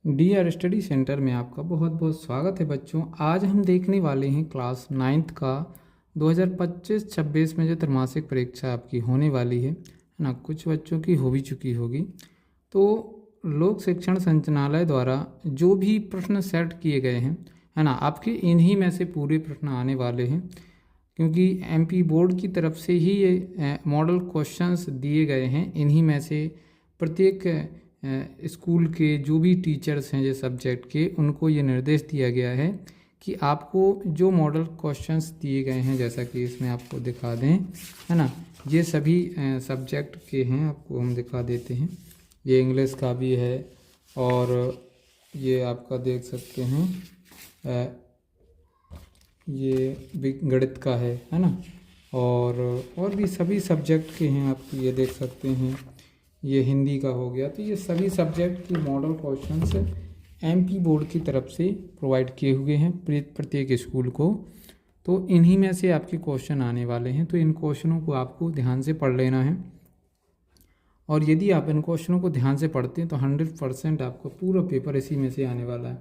D R study centre में आपका बहुत बहुत स्वागत है बच्चों। आज हम देखने वाले हैं क्लास 9th का 2025-26 में जो त्रैमासिक परीक्षा आपकी होने वाली है ना। कुछ बच्चों की हो भी चुकी होगी। तो लोक शिक्षण संचालनालय द्वारा जो भी प्रश्न सेट किए गए हैं है ना, आपके इन्हीं में से पूरे प्रश्न आने वाले हैं, क्योंकि एमपी बोर्ड की तरफ से ही ये मॉडल क्वेश्चंस दिए गए हैं। इन्हीं में से प्रत्येक स्कूल के जो भी टीचर्स हैं जो सब्जेक्ट के, उनको ये निर्देश दिया गया है कि आपको जो मॉडल क्वेश्चंस दिए गए हैं, जैसा कि इसमें आपको दिखा दें है ना, ये सभी सब्जेक्ट के हैं। आपको हम दिखा देते हैं। ये इंग्लिश का भी है और ये आपका देख सकते हैं ये गणित का है ना, और भी सभी सब्जेक्ट के हैं। आप ये देख सकते हैं, ये हिंदी का हो गया। तो ये सभी सब्जेक्ट की मॉडल क्वेश्चंस एमपी बोर्ड की तरफ से प्रोवाइड किए हुए हैं प्रत्येक स्कूल को। तो इन्हीं में से आपके क्वेश्चन आने वाले हैं। तो इन क्वेश्चनों को आपको ध्यान से पढ़ लेना है, और यदि आप इन क्वेश्चनों को ध्यान से पढ़ते हैं तो 100% आपका पूरा पेपर इसी में से आने वाला है।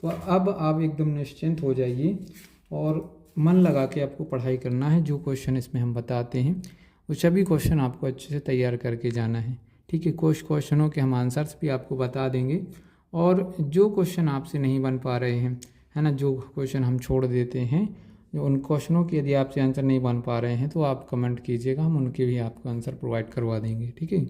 तो अब आप एकदम निश्चिंत हो जाइए और मन लगा के आपको पढ़ाई करना है। जो क्वेश्चन इसमें हम बताते हैं वो सभी क्वेश्चन आपको अच्छे से तैयार करके जाना है, ठीक है। कुछ क्वेश्चनों के हम आंसर्स भी आपको बता देंगे, और जो क्वेश्चन आपसे नहीं बन पा रहे हैं है ना, जो क्वेश्चन हम छोड़ देते हैं, जो उन क्वेश्चनों के यदि आपसे आंसर नहीं बन पा रहे हैं तो आप कमेंट कीजिएगा, हम उनके भी आपको आंसर प्रोवाइड करवा देंगे, ठीक है।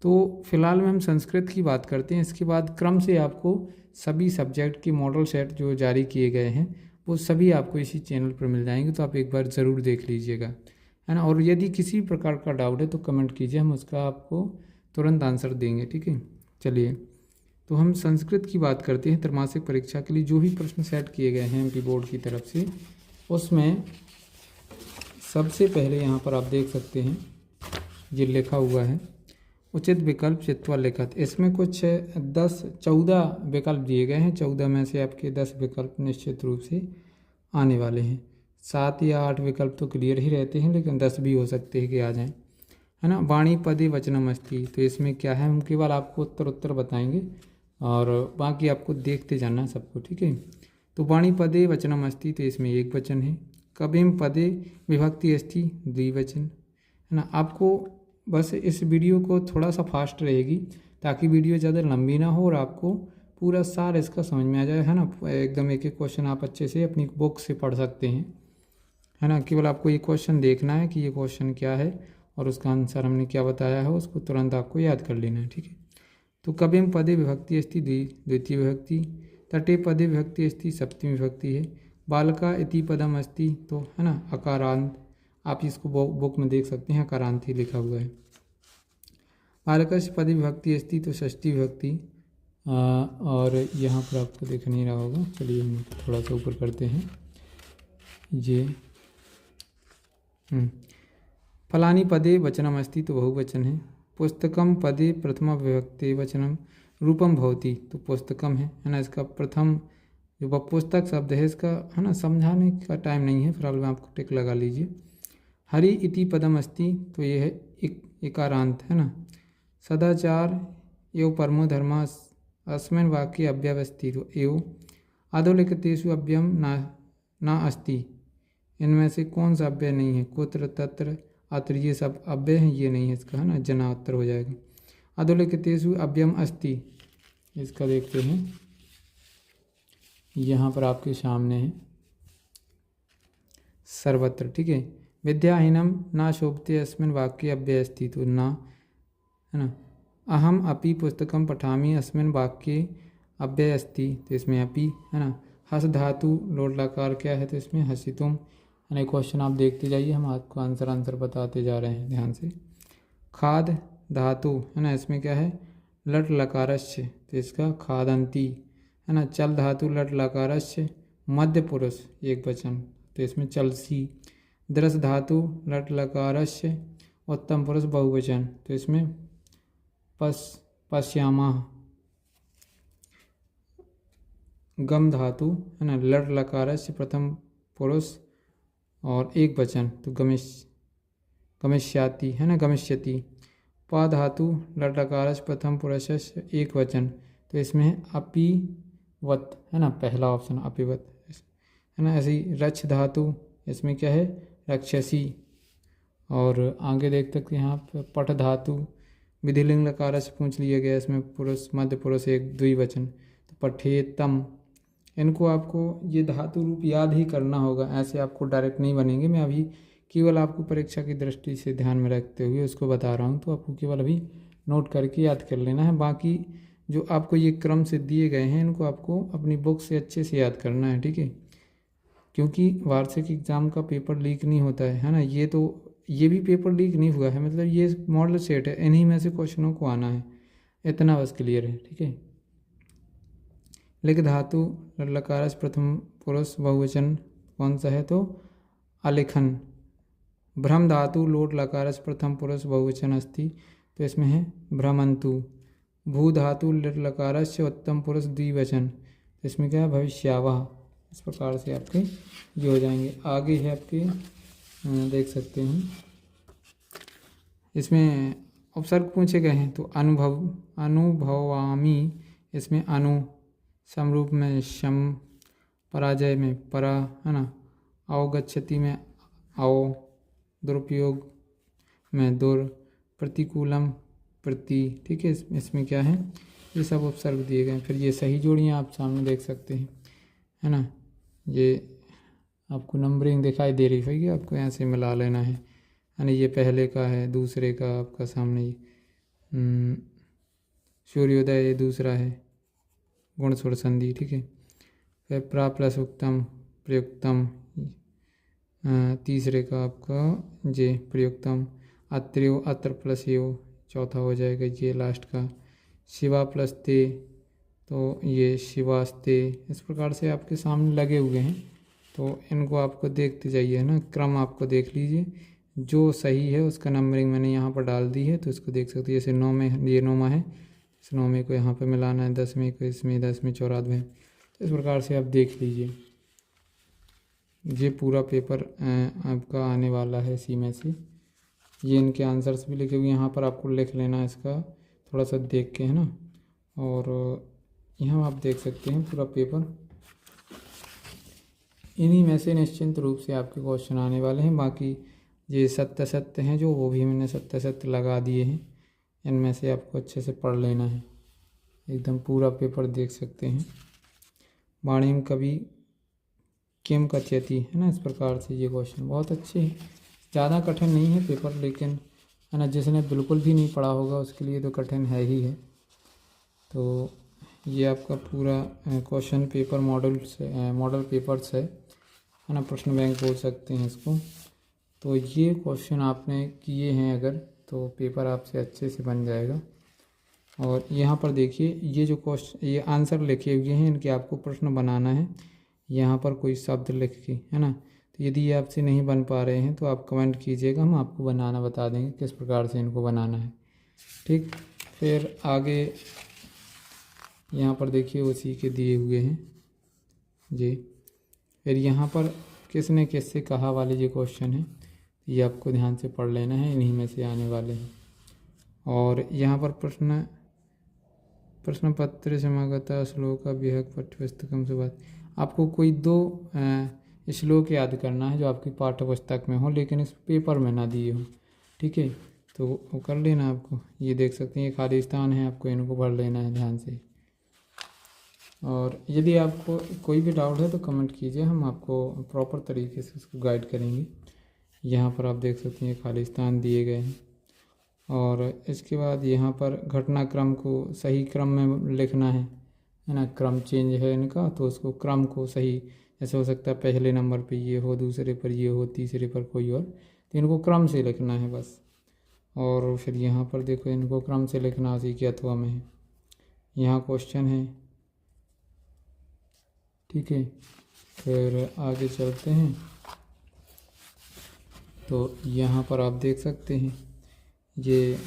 तो फिलहाल में हम संस्कृत की बात करते हैं। इसके बाद क्रम से आपको सभी सब्जेक्ट के मॉडल सेट जो जारी किए गए हैं वो सभी आपको इसी चैनल पर मिल जाएंगे। तो आप एक बार ज़रूर देख लीजिएगा, है ना। और यदि किसी प्रकार का डाउट है तो कमेंट कीजिए, हम उसका आपको तुरंत आंसर देंगे, ठीक है। चलिए, तो हम संस्कृत की बात करते हैं। त्रैमासिक परीक्षा के लिए जो भी प्रश्न सेट किए गए हैं एमपी बोर्ड की तरफ से, उसमें सबसे पहले यहाँ पर आप देख सकते हैं ये लिखा हुआ है उचित विकल्प चित्वा लिखत। इसमें कुछ 14 विकल्प दिए गए हैं। 14 में से आपके 10 विकल्प निश्चित रूप से आने वाले हैं। 7 या 8 विकल्प तो क्लियर ही रहते हैं, लेकिन 10 भी हो सकते हैं कि आ जाएं, है ना। वाणी पदे वचनमस्ति, तो इसमें क्या है, हम केवल आपको उत्तर बताएंगे और बाकी आपको देखते जाना है सबको, ठीक है। तो वाणी पदे वचनमस्ति, तो इसमें एक वचन है। कविम पदे विभक्ति अस्ति, द्विवचन, है ना। आपको बस इस वीडियो को थोड़ा सा फास्ट रहेगी ताकि वीडियो ज़्यादा लंबी ना हो और आपको पूरा सार इसका समझ में आ जाए, है ना। एकदम एक एक क्वेश्चन आप अच्छे से अपनी बुक से पढ़ सकते हैं, है ना। केवल आपको ये क्वेश्चन देखना है कि ये क्वेश्चन क्या है और उसका आंसर हमने क्या बताया है, उसको तुरंत आपको याद कर लेना है, ठीक है। तो कविम पदे विभक्ति अस्ति द्वितीय विभक्ति, तटे पदे विभक्ति अस्ति सप्तमी विभक्ति है। बालका इति पदम अस्ति, तो है ना अकारांत, आप इसको बुक में देख सकते हैं, अकारांत ही लिखा हुआ है। बालकस्य पदे विभक्ति अस्ति, तो षष्ठी विभक्ति, और यहाँ पर आपको दिख नहीं रहा होगा। चलिए हम थोड़ा सा ऊपर करते हैं। ये फलानी पदे वचनम अस्ति, तो बहुवचन है। पुस्तकम पदे प्रथमा विभक्ति वचनम रूपम भवति, तो पुस्तकम है ना। इसका प्रथम जो पुस्तक शब्द है इसका, है ना, समझाने का टाइम नहीं है, फिलहाल में आपको टिक लगा लीजिए। हरि इति पदम अस्ति, तो ये है इकारांत, है ना। सदाचार एवं परमो धर्मा अस्मिन् वाक्ये अव्यवस्थित, तो एवं अधोलिखितेषु अव्ययम ना अस्ति, इनमें से कौन सा अव्यय नहीं है। कुत्र तत्र अत्र, ये सब अव्यय हैं, ये नहीं है इसका, है ना। जना उत्तर हो जाएगा। अधोलिखितेषु अव्ययम अस्ति, इसका देखते हैं, यहाँ पर आपके सामने है सर्वत्र, ठीक है। विद्याहीनम ना शोभते अस्मिन् वाक्ये अव्यय अस्ति, तो ना, है ना। अहम अपि पुस्तकम पठामि अस्मिन् वाक्ये अव्यय अस्ति, तो इसमें अपि, है ना। हस धातु लोट लकार क्या है, तो इसमें हसितुम, है ना। क्वेश्चन आप देखते जाइए, हम आपको आंसर बताते जा रहे हैं ध्यान से। खाद धातु, है ना, इसमें क्या है, लट लकारस्य, तो इसका खादंती, है ना। चल धातु लट लकारस्य मध्य पुरुष एक वचन, तो इसमें चलसी। दृस धातु लट लकारस्य उत्तम पुरुष बहुवचन, तो इसमें पश्यामा। गम धातु, है ना, लट लकारस्य प्रथम पुरुष और एक वचन, तो गमिष्याति, है ना, गमिष्यति। पा धातु लट लकारस्य प्रथम पुरुषस्य एक वचन, तो इसमें है अपिवत, है ना, पहला ऑप्शन अपिवत, है ना। ऐसे ही रक्ष धातु, इसमें क्या है, रक्षसी। और आगे देख सकते हैं यहाँ पे पठ धातु, विधिलिंग लकार से पूछ लिया गया, इसमें पुरुष मध्य पुरुष एक द्विवचन, तो पठेतम। इनको आपको ये धातु रूप याद ही करना होगा, ऐसे आपको डायरेक्ट नहीं बनेंगे। मैं अभी केवल आपको परीक्षा की दृष्टि से ध्यान में रखते हुए उसको बता रहा हूँ, तो आपको केवल अभी नोट करके याद कर लेना है। बाकी जो आपको ये क्रम से दिए गए हैं इनको आपको अपनी बुक से अच्छे से याद करना है, ठीक है। क्योंकि वार्षिक एग्ज़ाम का पेपर लीक नहीं होता है ना, ये भी पेपर लीक नहीं हुआ है, मतलब ये मॉडल सेट है, इन्हीं में से क्वेश्चनों को आना है, इतना बस क्लियर है, ठीक है। लिख धातु लकारस प्रथम पुरुष बहुवचन कौन सा है, तो अलिखन। भ्रम धातु लोट लकारस प्रथम पुरुष बहुवचन अस्ति, तो इसमें है भ्रमंतु। भू धातु लकारस उत्तम पुरुष द्विवचन, तो इसमें क्या है, भविष्यावह। इस प्रकार से आपके ये हो जाएंगे। आगे है आपके देख सकते हैं इसमें उपसर्ग पूछे गए हैं, तो अनुभवामी, इसमें अनु, समरूप में शम, पराजय में परा, है ना, अवगच्छति में अव, दुरुपयोग में दुर, प्रतिकूलम प्रति, ठीक है। इसमें क्या है, ये सब उपसर्ग दिए गए हैं। फिर ये सही जोड़ियाँ आप सामने देख सकते हैं, है ना। ये आपको नंबरिंग दिखाई दे रही होगी, आपको यहाँ से मिला लेना है ना। ये पहले का है, दूसरे का आपका सामने ये सूर्योदय, ये दूसरा है गुण सुर संधि, ठीक है। फिर प्रा प्लस उक्तम प्रयुक्तम, तीसरे का आपका जे प्रयुक्तम, अत्र्यो अत्र प्लस यो, चौथा हो जाएगा ये लास्ट का। शिवा प्लस ते, तो ये शिवास्ते। इस प्रकार से आपके सामने लगे हुए हैं, तो इनको आपको देखते जाइए, है ना। क्रम आपको देख लीजिए, जो सही है उसका नंबरिंग मैंने यहाँ पर डाल दी है, तो इसको देख सकते हैं। जैसे 9 में ये 9वां है, इस 9वें को यहाँ पे मिलाना है, 10वें को इसमें, 10वें 94, तो इस प्रकार से आप देख लीजिए। ये पूरा पेपर आपका आने वाला है इसी में से। ये इनके आंसर्स भी लिखे हुए यहाँ पर, आपको लिख लेना है इसका थोड़ा सा देख के, है ना। और यहाँ आप देख सकते हैं पूरा पेपर, इन्हीं में से निश्चिंत रूप से आपके क्वेश्चन आने वाले हैं। बाकी ये सत्य सत्य हैं जो, वो भी मैंने सत्य सत्य लगा दिए हैं, इनमें से आपको अच्छे से पढ़ लेना है, एकदम पूरा पेपर देख सकते हैं। वाणिम कवि किम कथयति, है ना। इस प्रकार से ये क्वेश्चन बहुत अच्छे हैं, ज़्यादा कठिन नहीं है पेपर, लेकिन है ना जिसने बिल्कुल भी नहीं पढ़ा होगा उसके लिए तो कठिन है ही है। तो ये आपका पूरा क्वेश्चन पेपर मॉडल पेपर्स है ना, प्रश्न बैंक बोल सकते हैं इसको। तो ये क्वेश्चन आपने किए हैं अगर, तो पेपर आपसे अच्छे से बन जाएगा। और यहाँ पर देखिए, ये जो क्वेश्चन, ये आंसर लिखे हुए हैं, इनके आपको प्रश्न बनाना है, यहाँ पर कोई शब्द लिख के, है ना। तो यदि ये आपसे नहीं बन पा रहे हैं तो आप कमेंट कीजिएगा, हम आपको बनाना बता देंगे किस प्रकार से इनको बनाना है, ठीक। फिर आगे यहाँ पर देखिए उसी के दिए हुए हैं जी। फिर यहाँ पर किसने किससे कहा वाले ये क्वेश्चन है, ये आपको ध्यान से पढ़ लेना है, इन्हीं में से आने वाले हैं। और यहाँ पर प्रश्न पत्र समागत श्लोक विहक पाठ्यपुस्तकम से बात, आपको कोई 2 श्लोक याद करना है जो आपकी पाठ्यपुस्तक में हो लेकिन इस पेपर में ना दिए हो, ठीक है। तो वो कर लेना आपको। ये देख सकते हैं ये खाली स्थान है, आपको इनको भर लेना है ध्यान से। और यदि आपको कोई भी डाउट है तो कमेंट कीजिए, हम आपको प्रॉपर तरीके से उसको गाइड करेंगे। यहाँ पर आप देख सकते हैं खाली स्थान दिए गए हैं। और इसके बाद यहाँ पर घटनाक्रम को सही क्रम में लिखना है ना। क्रम चेंज है इनका, तो उसको क्रम को सही, ऐसे हो सकता है पहले नंबर पे ये हो, दूसरे पर ये हो, तीसरे पर कोई और, तो इनको क्रम से लिखना है बस। और फिर यहाँ पर देखो इनको क्रम से लिखना उसी के अथवा में है। यहाँ क्वेश्चन है, ठीक है। फिर आगे चलते हैं, तो यहाँ पर आप देख सकते हैं ये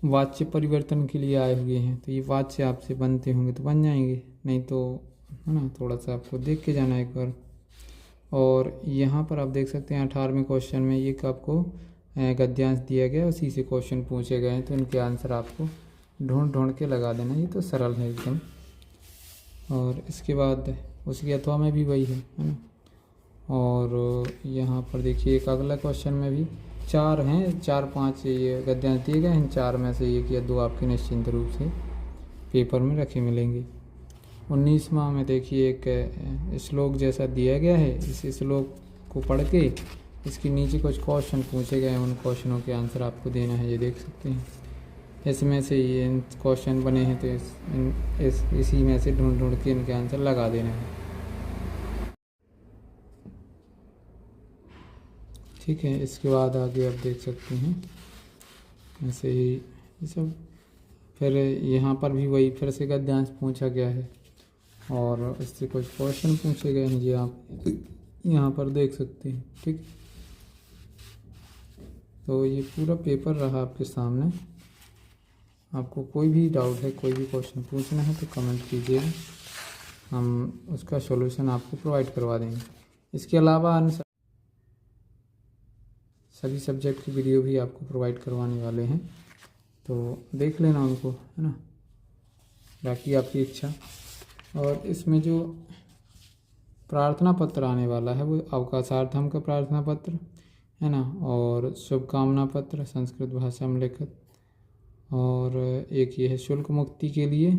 वाच्य परिवर्तन के लिए आए हुए हैं, तो ये वाच्य आपसे बनते होंगे तो बन जाएंगे, नहीं तो है ना थोड़ा सा आपको देख के जाना एक बार। और यहाँ पर आप देख सकते हैं 18वें क्वेश्चन में ये आपको गद्यांश दिया गया, उसी से क्वेश्चन पूछे गए हैं, तो इनके आंसर आपको ढूंढ ढूंढ के लगा देना, ये तो सरल है एकदम। और इसके बाद उसकी अथवा में भी वही है ना। और यहाँ पर देखिए एक अगला क्वेश्चन में भी 4 हैं, 4-5 ये गद्यांश दिए गए हैं, 4 में से 1 या 2 आपके निश्चिंत रूप से पेपर में रखे मिलेंगे। 19वां में देखिए एक श्लोक जैसा दिया गया है, इस श्लोक को पढ़ के इसके नीचे कुछ क्वेश्चन पूछे गए हैं, उन क्वेश्चनों के आंसर आपको देना है, ये देख सकते हैं। इसमें से ये क्वेश्चन बने हैं तो इसी में से ढूंढ ढूंढ के इनके आंसर लगा देना है, ठीक है। इसके बाद आगे आप देख सकते हैं ऐसे ही ये सब। फिर यहाँ पर भी वही फिर से गद्यांश पूछा गया है और इससे कुछ क्वेश्चन पूछे गए हैं, ये आप यहाँ पर देख सकते हैं, ठीक। तो ये पूरा पेपर रहा आपके सामने। आपको कोई भी डाउट है, कोई भी क्वेश्चन पूछना है तो कमेंट कीजिएगा, हम उसका सॉल्यूशन आपको प्रोवाइड करवा देंगे। इसके अलावा अन्य सभी सब्जेक्ट की वीडियो भी आपको प्रोवाइड करवाने वाले हैं, तो देख लेना उनको, है ना, बाकी आपकी इच्छा। और इसमें जो प्रार्थना पत्र आने वाला है वो अवकाशार्थम का प्रार्थना पत्र है ना, और शुभकामना पत्र संस्कृत भाषा में लिखित, और एक ये है शुल्क मुक्ति के लिए,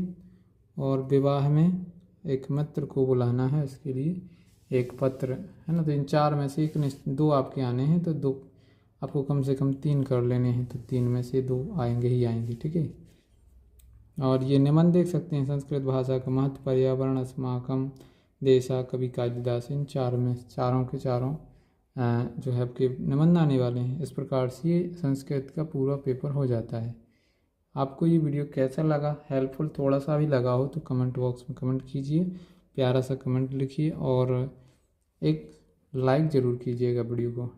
और विवाह में एक मित्र को बुलाना है उसके लिए एक पत्र, है ना। तो इन 4 में से 2 आपके आने हैं, तो 2 आपको कम से कम 3 कर लेने हैं, तो 3 में से 2 आएंगे ही आएंगे, ठीक है। और ये निबंध देख सकते हैं, संस्कृत भाषा का महत्व, पर्यावरण, अस्माकम देशा, कवि कालिदास, इन 4 में चारों के चारों जो है आपके निबंध आने वाले हैं। इस प्रकार से ये संस्कृत का पूरा पेपर हो जाता है। आपको ये वीडियो कैसा लगा, हेल्पफुल थोड़ा सा भी लगा हो तो कमेंट बॉक्स में कमेंट कीजिए, प्यारा सा कमेंट लिखिए और एक लाइक ज़रूर कीजिएगा वीडियो को।